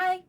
Hi,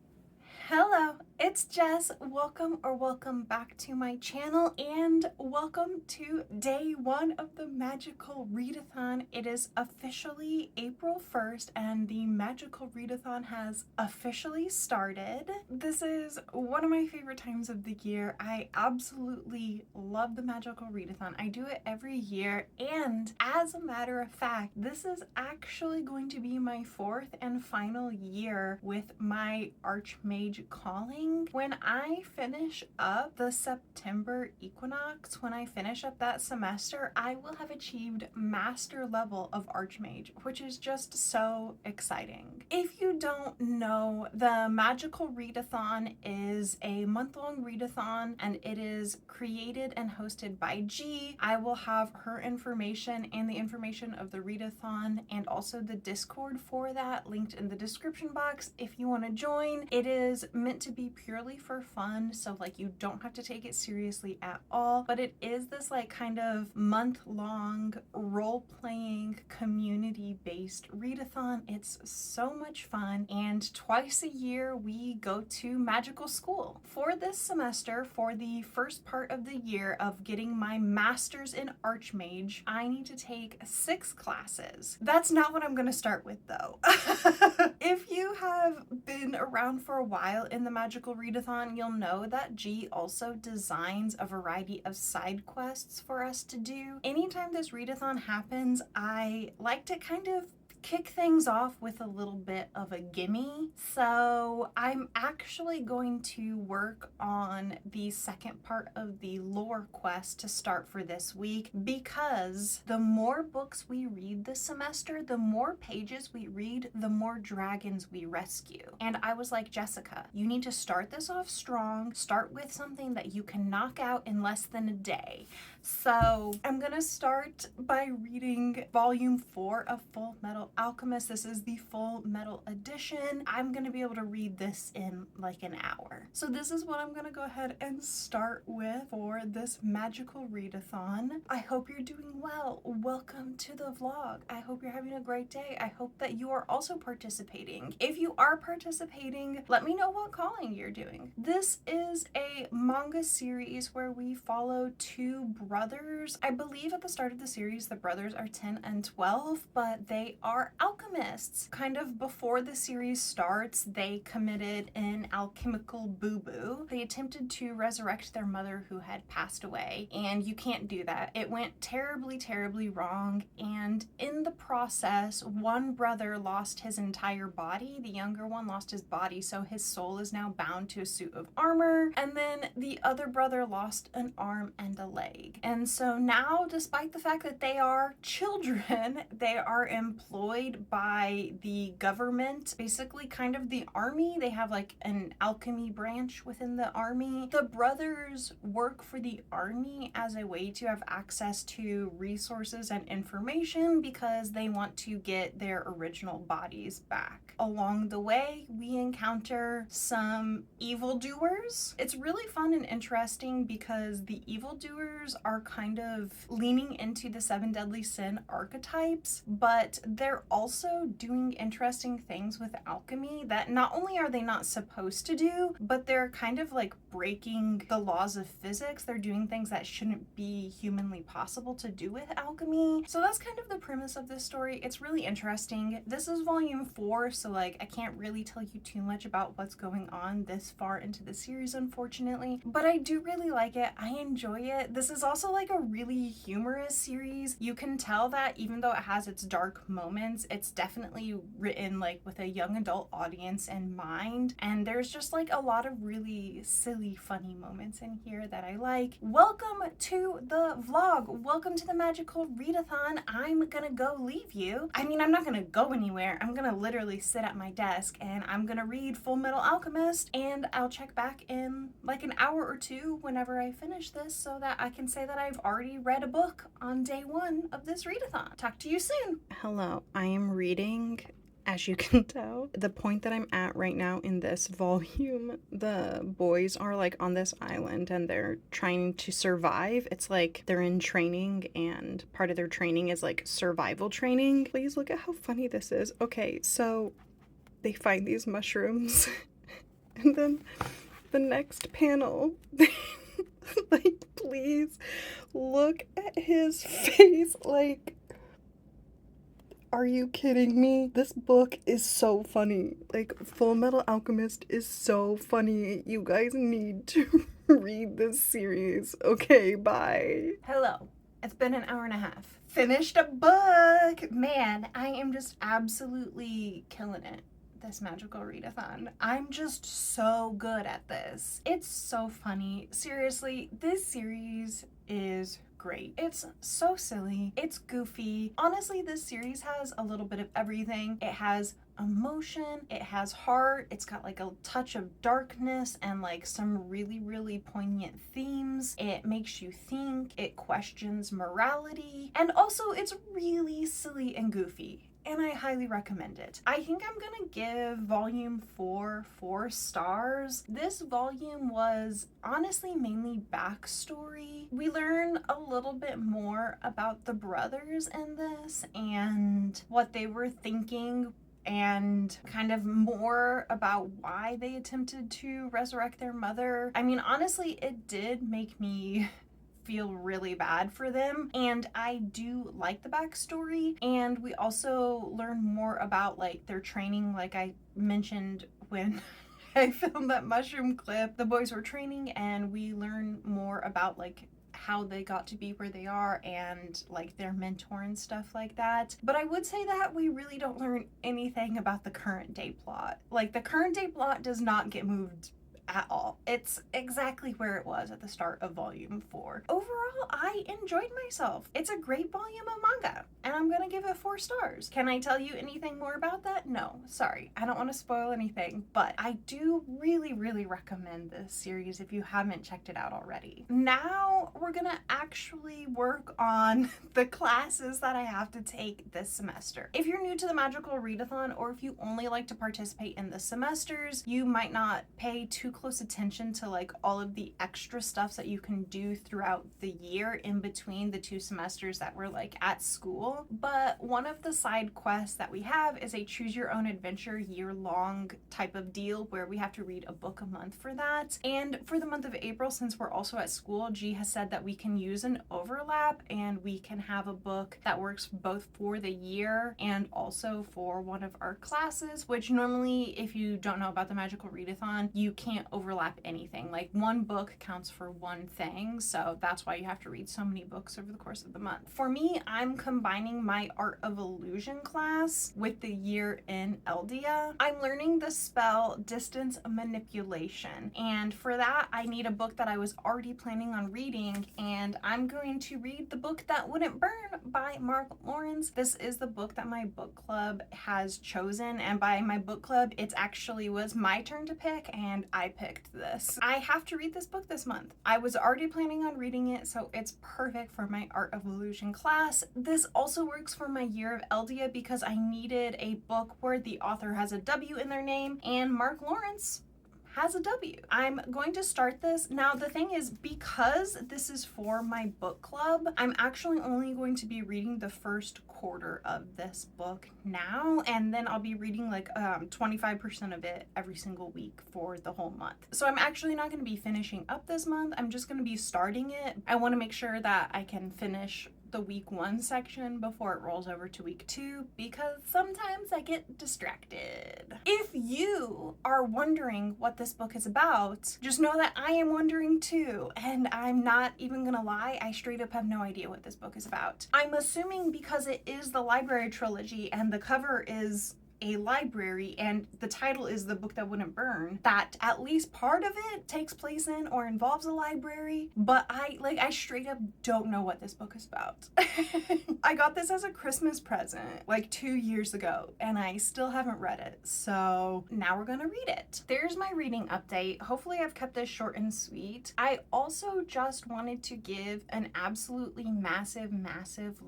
hello, it's Jess. Welcome back to my channel and welcome to day one of the Magical Readathon. It is officially April 1st and the Magical Readathon has officially started. This is one of my favorite times of the year. I absolutely love the Magical Readathon. I do it every year, and as a matter of fact, this is actually going to be my fourth and final year with my Archmage calling. When I finish up the September equinox, when I finish up that semester, I will have achieved master level of Archmage, which is just so exciting. If you don't know, the Magical Readathon is a month-long readathon, and it is created and hosted by G. I will have her information and the information of the readathon and also the Discord for that linked in the description box if you want to join. It is meant to be purely for fun, so like you don't have to take it seriously at all, but it is this like kind of month-long role-playing community-based readathon. It's so much fun, and twice a year we go to magical school. For this semester, for the first part of the year of getting my master's in Archmage, I need to take 6 classes. That's not what I'm going to start with though. If you have been around for a while in the Magical Readathon, you'll know that G also designs a variety of side quests for us to do. Anytime this readathon happens, I like to kind of kick things off with a little bit of a gimme. So I'm actually going to work on the second part of the lore quest to start for this week, because the more books we read this semester, the more pages we read, the more dragons we rescue. And I was like, Jessica, you need to start this off strong. Start with something that you can knock out in less than a day. So I'm gonna start by reading volume 4 of Full Metal Alchemist. This is the Full Metal edition. I'm gonna be able to read this in like an hour. So this is what I'm gonna go ahead and start with for this Magical Readathon. I hope you're doing well. Welcome to the vlog. I hope you're having a great day. I hope that you are also participating. If you are participating, let me know what calling you're doing. This is a manga series where we follow 2 brothers. I believe at the start of the series the brothers are 10 and 12, but they are alchemists. Kind of before the series starts, they committed an alchemical boo-boo. They attempted to resurrect their mother who had passed away, and you can't do that. It went terribly, terribly wrong, and in the process, one brother lost his entire body. The younger one lost his body, so his soul is now bound to a suit of armor, and then the other brother lost an arm and a leg. And so now, despite the fact that they are children, they are employed by the government, basically kind of the army. They have like an alchemy branch within the army. The brothers work for the army as a way to have access to resources and information because they want to get their original bodies back. Along the way, we encounter some evildoers. It's really fun and interesting because the evildoers are kind of leaning into the 7 deadly sin archetypes, but they're also doing interesting things with alchemy that not only are they not supposed to do, but they're kind of like breaking the laws of physics. They're doing things that shouldn't be humanly possible to do with alchemy. So that's kind of the premise of this story. It's really interesting. This is volume 4, so like I can't really tell you too much about what's going on this far into the series, unfortunately, but I do really like it. I enjoy it. This is also like a really humorous series. You can tell that even though it has its dark moments, it's definitely written like with a young adult audience in mind, and there's just like a lot of really silly, funny moments in here that I like. Welcome to the vlog. Welcome to the Magical Readathon. I'm gonna go leave you. I mean, I'm not gonna go anywhere. I'm gonna literally sit at my desk and I'm gonna read Full Metal Alchemist, and I'll check back in like an hour or 2 whenever I finish this so that I can say that I've already read a book on day 1 of this readathon. Talk to you soon. Hello, I am reading, as you can tell. The point that I'm at right now in this volume, the boys are like on this island and they're trying to survive. It's like they're in training, and part of their training is like survival training. Please look at how funny this is. Okay, so they find these mushrooms And then the next panel, like, please look at his face, like, are you kidding me? This book is so funny. Like, Full Metal Alchemist is so funny. You guys need to read this series. Okay, bye. Hello. It's been an hour and a half. Finished a book! Man, I am just absolutely killing it. This magical readathon. I'm just so good at this. It's so funny. Seriously, this series is great. It's so silly. It's goofy. Honestly, this series has a little bit of everything. It has emotion, it has heart, it's got like a touch of darkness and like some really, really poignant themes. It makes you think, it questions morality, and also it's really silly and goofy. And I highly recommend it. I think I'm gonna give volume 4 stars. This volume was honestly mainly backstory. We learn a little bit more about the brothers in this and what they were thinking, and kind of more about why they attempted to resurrect their mother. I mean, honestly, it did make me feel really bad for them, and I do like the backstory. And we also learn more about like their training, like I mentioned when I filmed that mushroom clip. The boys were training, and we learn more about like how they got to be where they are and like their mentor and stuff like that. But I would say that we really don't learn anything about the current day plot. Like, the current day plot does not get moved at all. It's exactly where it was at the start of volume 4. Overall, I enjoyed myself. It's a great volume of manga, and I'm gonna give it 4 stars. Can I tell you anything more about that? No, sorry. I don't want to spoil anything, but I do really, really recommend this series if you haven't checked it out already. Now we're gonna actually work on the classes that I have to take this semester. If you're new to the Magical Readathon, or if you only like to participate in the semesters, you might not pay too close attention to like all of the extra stuff that you can do throughout the year in between the 2 semesters that we're like at school. But one of the side quests that we have is a choose your own adventure year-long type of deal where we have to read a book a month for that. And for the month of April, since we're also at school, G has said that we can use an overlap and we can have a book that works both for the year and also for one of our classes, which normally, if you don't know about the Magical Readathon, you can't overlap anything. Like, one book counts for one thing, so that's why you have to read so many books over the course of the month. For me, I'm combining my Art of Illusion class with the year in Eldia. I'm learning the spell Distance Manipulation, and for that I need a book that I was already planning on reading, and I'm going to read The Book That Wouldn't Burn by Mark Lawrence. This is the book that my book club has chosen, and by my book club, it actually was my turn to pick, and I picked this. I have to read this book this month. I was already planning on reading it, so it's perfect for my Art of Illusion class. This also works for my Year of Eldia because I needed a book where the author has a W in their name, and Mark Lawrence has a W. I'm going to start this. Now, the thing is, because this is for my book club, I'm actually only going to be reading the first quarter of this book now, and then I'll be reading like 25% of it every single week for the whole month. So I'm actually not going to be finishing up this month. I'm just going to be starting it. I want to make sure that I can finish the week 1 section before it rolls over to week 2, because sometimes I get distracted. If you are wondering what this book is about, just know that I am wondering too, and I'm not even gonna lie, I straight up have no idea what this book is about. I'm assuming because it is the library trilogy and the cover is a library and the title is The Book That Wouldn't Burn, that at least part of it takes place in or involves a library, but I straight up don't know what this book is about. I got this as a Christmas present like 2 years ago, and I still haven't read it, so now we're gonna read it. There's my reading update. Hopefully I've kept this short and sweet. I also just wanted to give an absolutely massive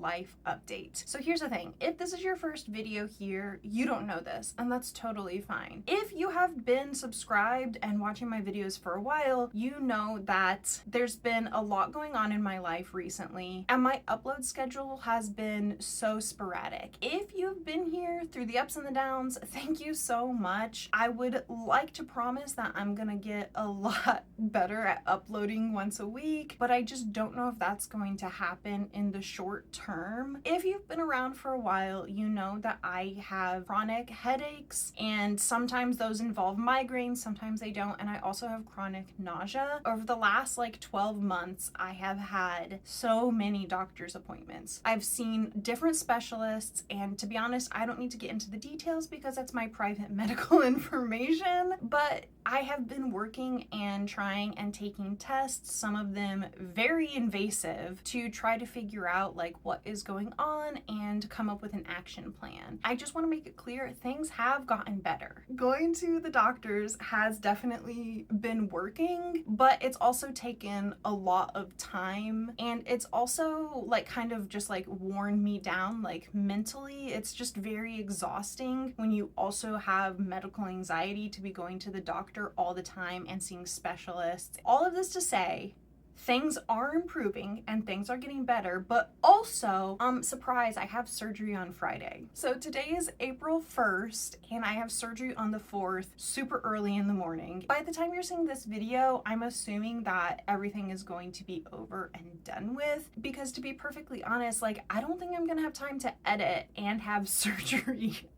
life update. So here's the thing, if this is your first video here, you don't don't know this, and that's totally fine. If you have been subscribed and watching my videos for a while, you know that there's been a lot going on in my life recently, and my upload schedule has been so sporadic. If you've been here through the ups and the downs, thank you so much. I would like to promise that I'm gonna get a lot better at uploading once a week, but I just don't know if that's going to happen in the short term. If you've been around for a while, you know that I have chronic headaches, and sometimes those involve migraines, sometimes they don't, and I also have chronic nausea. Over the last like 12 months, I have had so many doctor's appointments. I've seen different specialists, and to be honest, I don't need to get into the details because that's my private medical information, but I have been working and trying and taking tests, some of them very invasive, to try to figure out like what is going on and come up with an action plan. I just want to make it clear, things have gotten better. Going to the doctors has definitely been working, but it's also taken a lot of time, and it's also like kind of just like worn me down like mentally. It's just very exhausting when you also have medical anxiety to be going to the doctor all the time and seeing specialists. All of this to say, things are improving and things are getting better, but also, surprise, I have surgery on Friday. So today is April 1st and I have surgery on the 4th, super early in the morning. By the time you're seeing this video, I'm assuming that everything is going to be over and done with, because to be perfectly honest, like, I don't think I'm gonna have time to edit and have surgery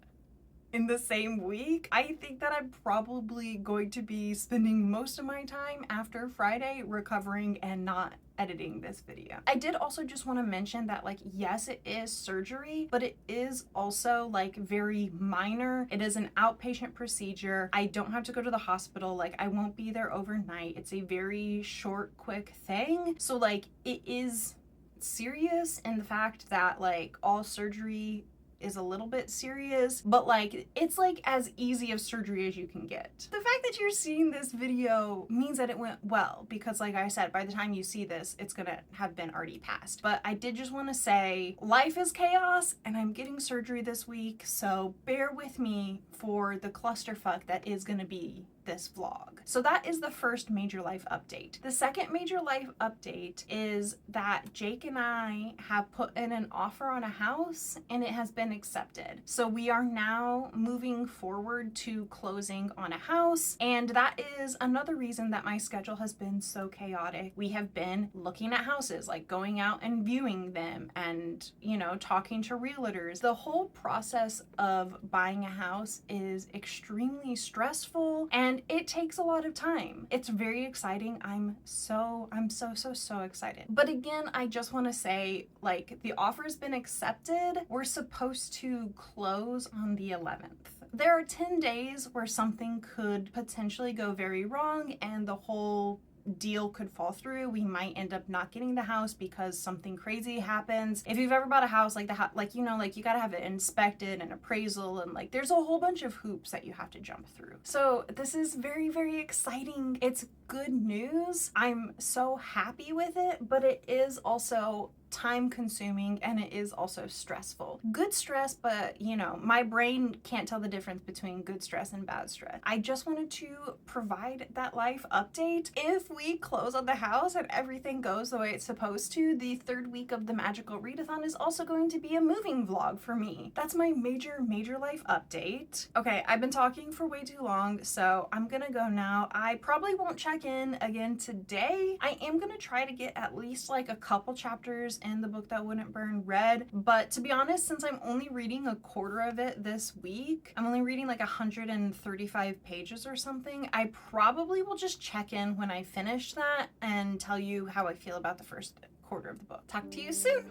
in the same week. I think that I'm probably going to be spending most of my time after Friday recovering and not editing this video. I did also just want to mention that, like, yes, it is surgery, but it is also like very minor. It is an outpatient procedure. I don't have to go to the hospital. Like, I won't be there overnight. It's a very short, quick thing. So like, it is serious in the fact that like all surgery is a little bit serious, but like, it's like as easy of surgery as you can get. The fact that you're seeing this video means that it went well, because like I said, by the time you see this, it's gonna have been already passed. But I did just want to say, life is chaos and I'm getting surgery this week, so bear with me for the clusterfuck that is gonna be this vlog. So that is the first major life update. The second major life update is that Jake and I have put in an offer on a house and it has been accepted. So we are now moving forward to closing on a house, and that is another reason that my schedule has been so chaotic. We have been looking at houses, like going out and viewing them and, you know, talking to realtors. The whole process of buying a house is extremely stressful and it takes a lot of time. It's very exciting. I'm so excited. But again, I just want to say, like, the offer has been accepted. We're supposed to close on the 11th. There are 10 days where something could potentially go very wrong and the whole deal could fall through. We might end up not getting the house because something crazy happens. If you've ever bought a house, like you know, like, you gotta have it inspected and appraisal, and like there's a whole bunch of hoops that you have to jump through. So this is very, very exciting. It's good news. I'm so happy with it, but it is also time consuming and it is also stressful. Good stress, but you know, my brain can't tell the difference between good stress and bad stress. I just wanted to provide that life update. If we close on the house and everything goes the way it's supposed to, the third week of the Magical Readathon is also going to be a moving vlog for me. That's my major life update. Okay, I've been talking for way too long, so I'm gonna go now. I probably won't check in again today. I am gonna try to get at least like a couple chapters in The Book That Wouldn't Burn read, but to be honest, since I'm only reading a quarter of it this week, I'm only reading like 135 pages or something, I probably will just check in when I finish that and tell you how I feel about the first quarter of the book. Talk to you soon!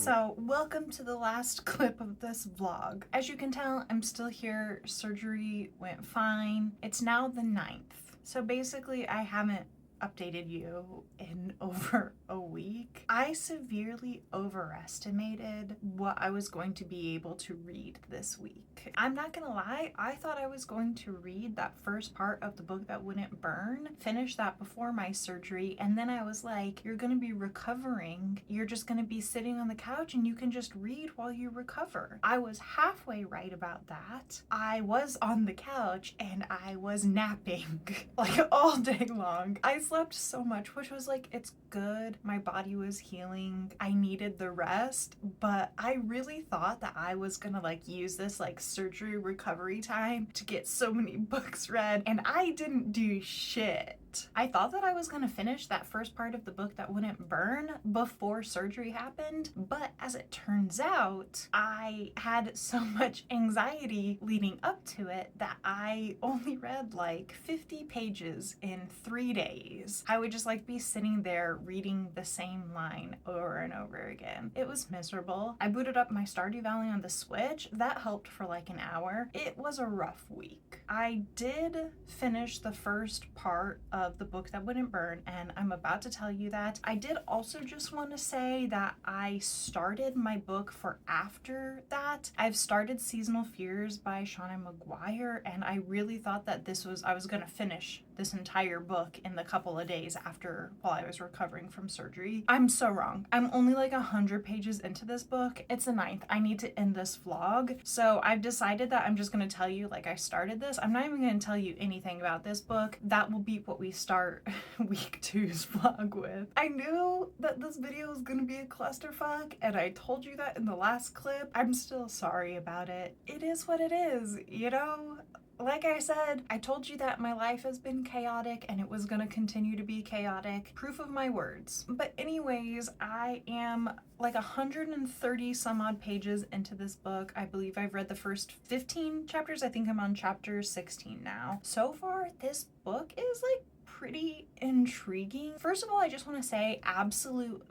So, welcome to the last clip of this vlog. As you can tell, I'm still here. Surgery went fine. It's now the 9th. So basically, I haven't updated you in over a week. I severely overestimated what I was going to be able to read this week. I'm not gonna lie, I thought I was going to read that first part of the book that wouldn't burn, finish that before my surgery, and then I was like, you're gonna be recovering. You're just gonna be sitting on the couch and you can just read while you recover. I was halfway right about that. I was on the couch and I was napping like all day long. I slept so much, which was like, it's good. My body was healing. I needed the rest, but I really thought that I was gonna like use this like surgery recovery time to get so many books read, and I didn't do shit. I thought that I was gonna finish that first part of the book that wouldn't burn before surgery happened, but as it turns out, I had so much anxiety leading up to it that I only read like 50 pages in 3 days. I would just like be sitting there reading the same line over and over again. It was miserable. I booted up my Stardew Valley on the Switch. That helped for like an hour. It was a rough week. I did finish the first part of the book that wouldn't burn, and I'm about to tell you that. I did also just want to say that I started my book for after that. I've started Seasonal Fears by Shauna McGuire, and I really thought that I was gonna finish this entire book in the couple of days after while I was recovering from surgery. I'm so wrong. I'm only like 100 pages into this book. It's the 9th. I need to end this vlog. So I've decided that I'm just gonna tell you like I started this. I'm not even gonna tell you anything about this book. That will be what we start week 2's vlog with. I knew that this video was gonna be a clusterfuck, and I told you that in the last clip. I'm still sorry about it. It is what it is, you know? Like I said, I told you that my life has been chaotic and it was gonna continue to be chaotic. Proof of my words. But anyways, I am like 130 some odd pages into this book. I believe I've read the first 15 chapters. I think I'm on chapter 16 now. So far, this book is like pretty intriguing. First of all, I just want to say absolute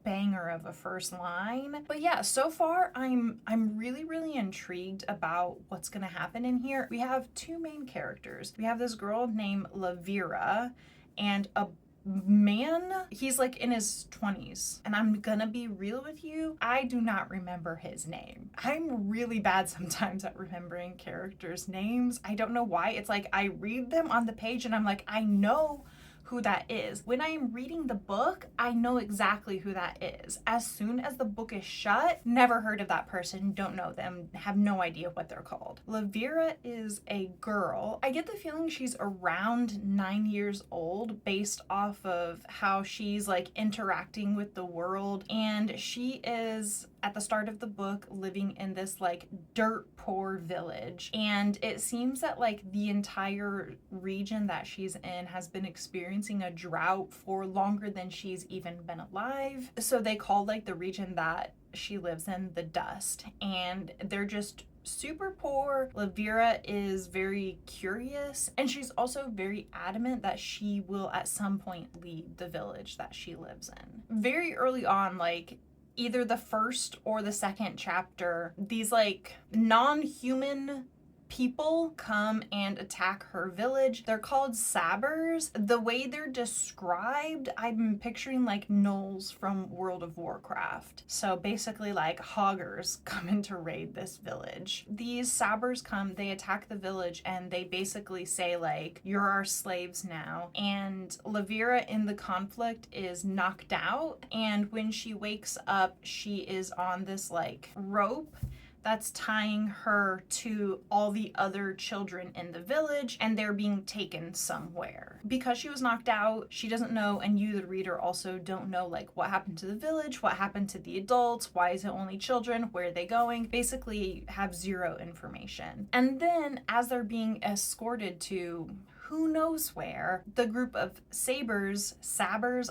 banger of a first line. But yeah, so far I'm really intrigued about what's gonna happen in here. We have two main characters. We have this girl named Lavira and a man, he's like in his 20s, and I'm gonna be real with you, I do not remember his name. I'm really bad sometimes at remembering characters' names. I don't know why. It's like I read them on the page and I'm like, I know who that is. When I am reading the book, I know exactly who that is. As soon as the book is shut, never heard of that person, don't know them, have no idea what they're called. Lavira is a girl. I get the feeling she's around 9 years old based off of how she's like interacting with the world, and she is at the start of the book living in this like dirt poor village, and it seems that like the entire region that she's in has been experiencing a drought for longer than she's even been alive. So they call like the region that she lives in the dust, and they're just super poor. Lavira is very curious, and she's also very adamant that she will at some point leave the village that she lives in. Very early on, like either the first or the second chapter, these like non-human people come and attack her village. They're called sabbers. The way they're described, I'm picturing like gnolls from World of Warcraft. So basically like hoggers come in to raid this village. These sabbers come, they attack the village, and they basically say like, you're our slaves now. And Lavira in the conflict is knocked out, and when she wakes up, she is on this like rope that's tying her to all the other children in the village, and they're being taken somewhere. Because she was knocked out, she doesn't know, and you, the reader, also don't know like what happened to the village, what happened to the adults, why is it only children, where are they going, basically have zero information. And then as they're being escorted to who knows where, the group of sabers,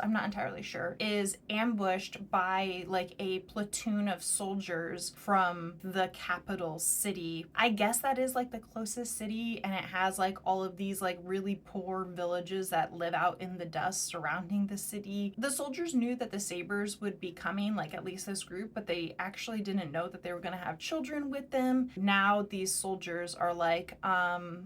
I'm not entirely sure, is ambushed by like a platoon of soldiers from the capital city. I guess that is like the closest city, and it has like all of these like really poor villages that live out in the dust surrounding the city. The soldiers knew that the sabers would be coming, like at least this group, but they actually didn't know that they were going to have children with them. Now these soldiers are like,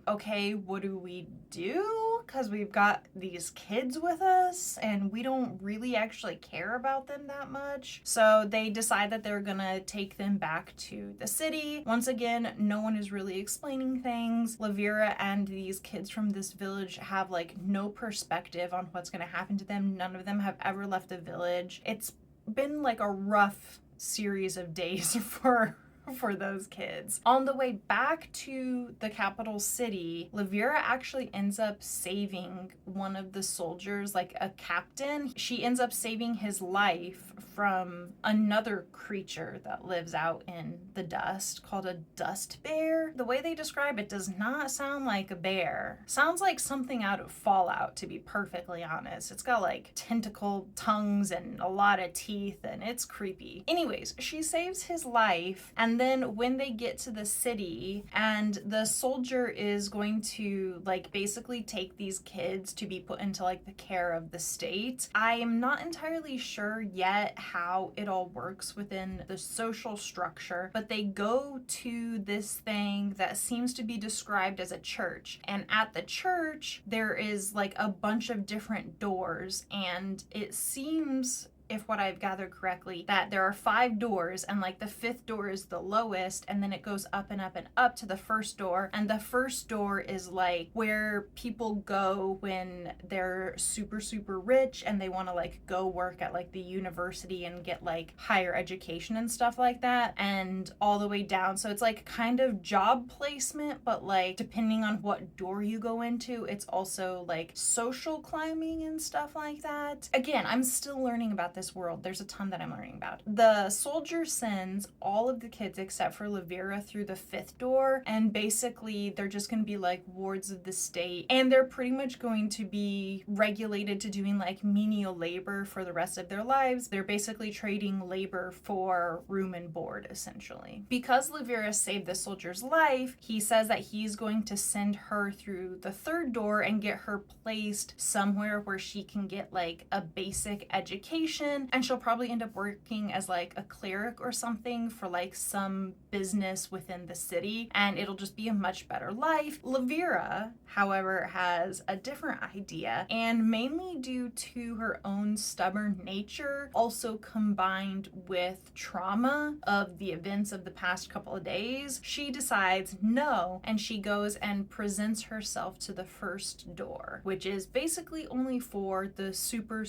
okay, what do we do? Because we've got these kids with us and we don't really actually care about them that much. So they decide that they're gonna take them back to the city. Once again, no one is really explaining things. Lavira and these kids from this village have like no perspective on what's gonna happen to them. None of them have ever left the village. It's been like a rough series of days for those kids. On the way back to the capital city, Lavira actually ends up saving one of the soldiers, like a captain. She ends up saving his life from another creature that lives out in the dust called a dust bear. The way they describe it does not sound like a bear. Sounds like something out of Fallout, to be perfectly honest. It's got like tentacle tongues and a lot of teeth, and it's creepy. Anyways, she saves his life, and then when they get to the city and the soldier is going to like basically take these kids to be put into like the care of the state, I am not entirely sure yet how it all works within the social structure, but they go to this thing that seems to be described as a church, and at the church there is like a bunch of different doors, and it seems, if what I've gathered correctly, that there are 5 doors, and like the 5th door is the lowest, and then it goes up and up and up to the first door, and the first door is like where people go when they're super rich and they want to like go work at like the university and get like higher education and stuff like that, and all the way down. So it's like kind of job placement, but like depending on what door you go into, it's also like social climbing and stuff like that. Again, I'm still learning about this world. There's a ton that I'm learning about. The soldier sends all of the kids except for Lavira through the 5th door, and basically they're just going to be like wards of the state, and they're pretty much going to be regulated to doing like menial labor for the rest of their lives. They're basically trading labor for room and board, essentially. Because Lavira saved the soldier's life, he says that he's going to send her through the 3rd door and get her placed somewhere where she can get like a basic education, and she'll probably end up working as like a cleric or something for like some business within the city, and it'll just be a much better life. Lavira, however, has a different idea, and mainly due to her own stubborn nature, also combined with trauma of the events of the past couple of days, she decides no, and she goes and presents herself to the 1st door, which is basically only for the super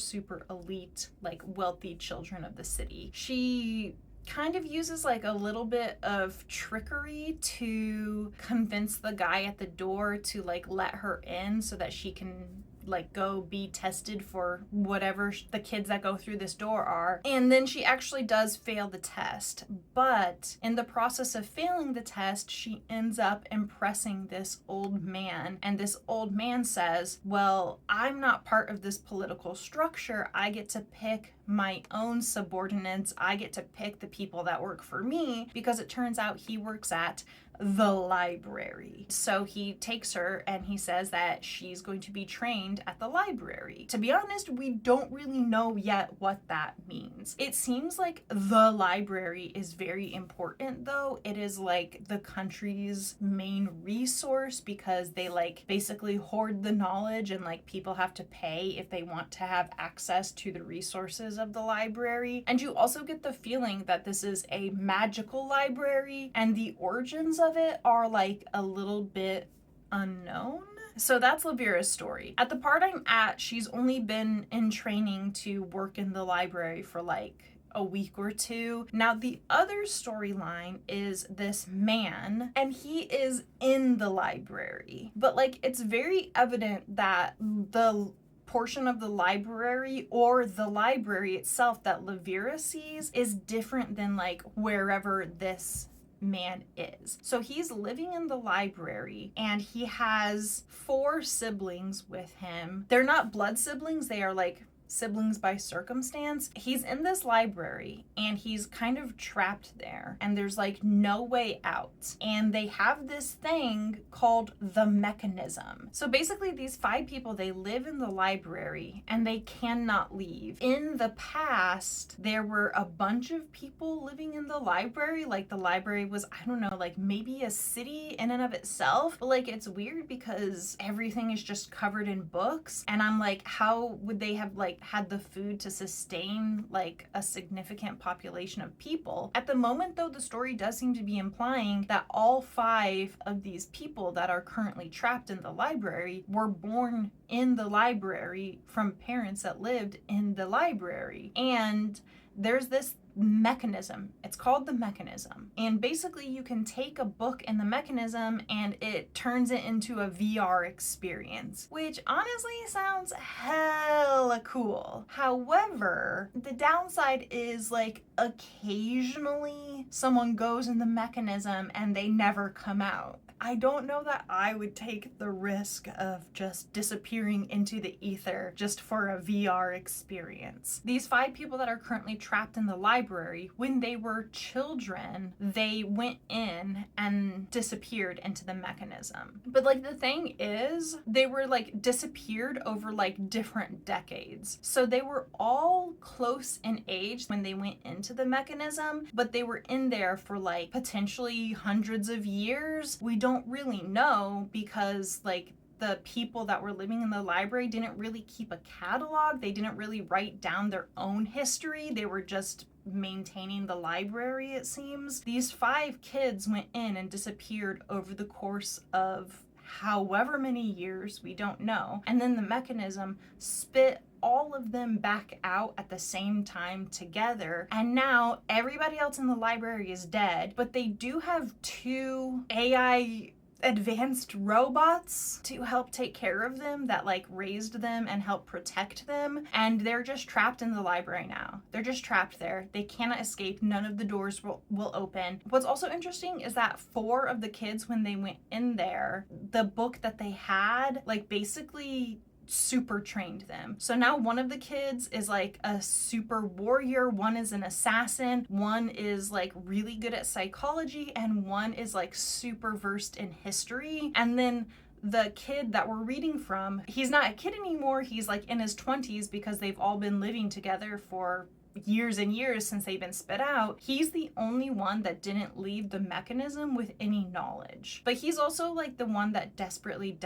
elite, like wealthy children of the city. She kind of uses like a little bit of trickery to convince the guy at the door to like let her in so that she can like go be tested for whatever the kids that go through this door are. And then she actually does fail the test, but in the process of failing the test, she ends up impressing this old man, and this old man says, well, I'm not part of this political structure. I get to pick my own subordinates. I get to pick the people that work for me, because it turns out he works at the library. So he takes her and he says that she's going to be trained at the library. To be honest, we don't really know yet what that means. It seems like the library is very important though. It is like the country's main resource, because they like basically hoard the knowledge, and like people have to pay if they want to have access to the resources of the library. And you also get the feeling that this is a magical library, and the origins of it are like a little bit unknown. So that's Lavira's story. At the part I'm at, she's only been in training to work in the library for like a week or 2. Now the other storyline is this man, and he is in the library, but like it's very evident that the portion of the library, or the library itself, that Lavira sees is different than like wherever this man is. So he's living in the library and he has 4 siblings with him. They're not blood siblings, they are like siblings by circumstance. He's in this library and he's kind of trapped there and there's like no way out. And they have this thing called the mechanism. So basically these 5 people, they live in the library and they cannot leave. In the past, there were a bunch of people living in the library. Like the library was, I don't know, like maybe a city in and of itself. But like it's weird because everything is just covered in books. And I'm like, how would they have like had the food to sustain like a significant population of people? At the moment though, the story does seem to be implying that all 5 of these people that are currently trapped in the library were born in the library from parents that lived in the library. And there's this mechanism. It's called the mechanism. And basically you can take a book in the mechanism and it turns it into a VR experience, which honestly sounds hella cool. However, the downside is like occasionally someone goes in the mechanism and they never come out. I don't know that I would take the risk of just disappearing into the ether just for a VR experience. These 5 people that are currently trapped in the library, when they were children, they went in and disappeared into the mechanism. But like the thing is, they were like disappeared over like different decades. So they were all close in age when they went into the mechanism, but they were in there for like potentially hundreds of years. We don't really know because like the people that were living in the library didn't really keep a catalog. They didn't really write down their own history. They were just maintaining the library, it seems. These 5 kids went in and disappeared over the course of however many years, we don't know. And then the mechanism spit all of them back out at the same time together. And now everybody else in the library is dead, but they do have 2 AI advanced robots to help take care of them that like raised them and help protect them, and they're just trapped in the library now. They're just trapped there. They cannot escape. None of the doors will open. What's also interesting is that 4 of the kids, when they went in there, the book that they had like basically super trained them. So now one of the kids is like a super warrior, one is an assassin, one is like really good at psychology, and one is like super versed in history. And then the kid that we're reading from, he's not a kid anymore, he's like in his 20s because they've all been living together for years and years since they've been spit out. He's the only one that didn't leave the mechanism with any knowledge. But he's also like the one that desperately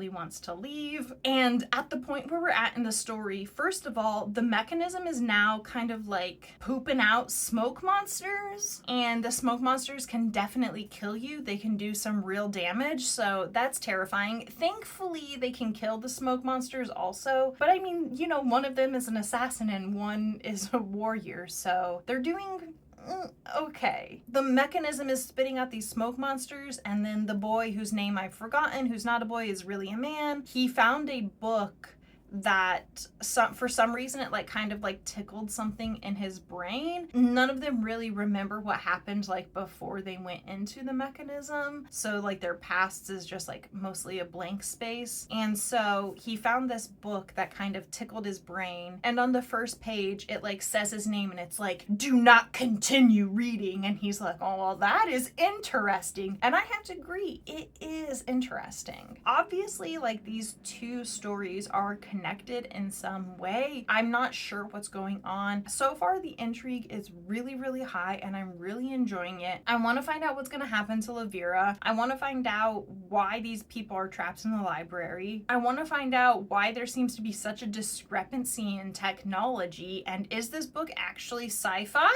wants to leave. And at the point where we're at in the story, first of all, the mechanism is now kind of like pooping out smoke monsters. And the smoke monsters can definitely kill you. They can do some real damage. So that's terrifying. Thankfully, they can kill the smoke monsters also. But I mean, you know, one of them is an assassin and one is a warrior, so they're doing okay. The mechanism is spitting out these smoke monsters, and then the boy whose name I've forgotten, who's not a boy, is really a man. He found a book that for some reason it like kind of like tickled something in his brain. None of them really remember what happened like before they went into the mechanism, so like their past is just like mostly a blank space. And so he found this book that kind of tickled his brain, and on the first page it like says his name and it's like, do not continue reading. And he's like, oh well, that is interesting. And I have to agree, it is interesting. Obviously like these 2 stories are connected in some way. I'm not sure what's going on. So far the intrigue is really high and I'm really enjoying it. I want to find out what's going to happen to Lavira. I want to find out why these people are trapped in the library. I want to find out why there seems to be such a discrepancy in technology, and is this book actually sci-fi?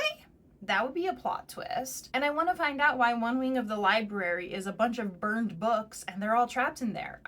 That would be a plot twist. And I want to find out why one wing of the library is a bunch of burned books and they're all trapped in there.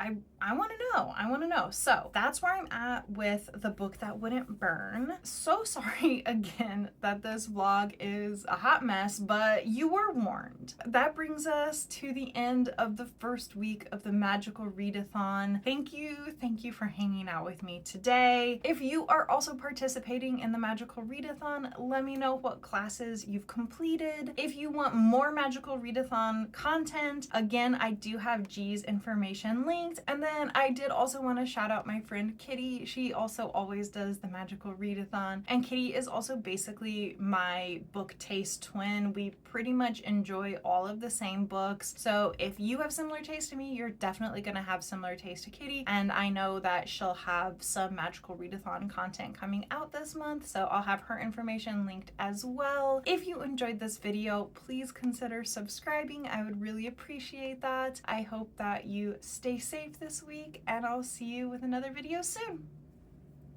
I want to know. I want to know. So that's where I'm at with the book that wouldn't burn. So sorry again that this vlog is a hot mess, but you were warned. That brings us to the end of the first week of the Magical Readathon. Thank you for hanging out with me today. If you are also participating in the Magical Readathon, let me know what classes challenges you've completed. If you want more Magical Readathon content, again, I do have G's information linked. And then I did also want to shout out my friend Kitty. She also always does the Magical Readathon, and Kitty is also basically my book taste twin. We pretty much enjoy all of the same books. So if you have similar taste to me, you're definitely going to have similar taste to Kitty. And I know that she'll have some Magical Readathon content coming out this month, so I'll have her information linked as well. If you enjoyed this video, please consider subscribing. I would really appreciate that. I hope that you stay safe this week, and I'll see you with another video soon.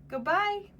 Goodbye!